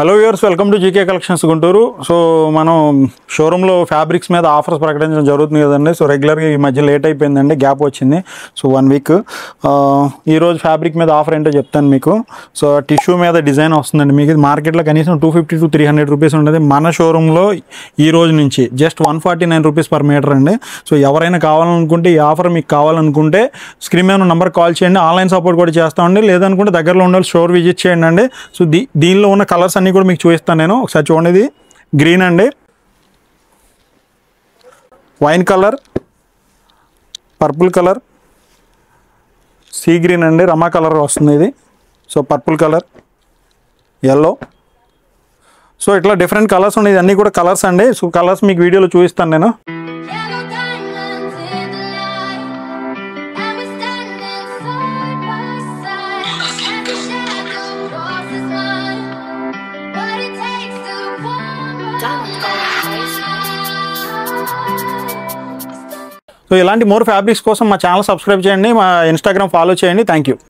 Hello viewers, welcome to GK collections Guntur. So మనం షోరూంలో fabrics మీద ఆఫర్స్ ప్రకటించడం జరుగుతుంది కదండి. సో రెగ్యులర్గా ఈ మధ్య లేట్ అయిపోయిందండి, గ్యాప్ వచ్చింది. సో 1 వీక్ ఈరోజు ఫ్యాబ్రిక్ మీద ఆఫర్ ఏంటో చెప్తాను మీకు. సో టిష్యూ మీద డిజైన్ వస్తుందండి. మీకు మార్కెట్లో కనీసం 250 to 300 రూపీస్ ఉంటుంది. మన షోరూంలో ఈ రోజు నుంచి జస్ట్ 149 రూపీస్ పర్ మీటర్ అండి. సో ఎవరైనా కావాలనుకుంటే, ఈ ఆఫర్ మీకు కావాలనుకుంటే స్క్రీన్ మీద నెంబర్ కాల్ చేయండి. ఆన్లైన్ సపోర్ట్ కూడా చేస్తామండి. లేదనుకుంటే దగ్గరలో ఉండాలి, స్టోర్ విజిట్ చేయండి అండి. సో దీనిలో ఉన్న కలర్స్ అన్నీ కూడా మీకు చూపిస్తాను నేను. ఒకసారి చూడండి, ఇది గ్రీన్ అండి, wine colour, purple colour, sea green అండి, రమా కలర్ వస్తుంది ఇది. So purple colour, yellow. So ఇట్లా డిఫరెంట్ కలర్స్ ఉన్నాయి. అన్నీ కూడా కలర్స్ అండి. సో కలర్స్ మీకు వీడియోలో చూపిస్తాను నేను. సో ఇలాంటి మోర్ ఫ్యాబ్రిక్స్ కోసం మా ఛానల్ సబ్స్క్రైబ్ చేయండి, మా ఇన్స్టాగ్రామ్ ఫాలో చేయండి. Thank you.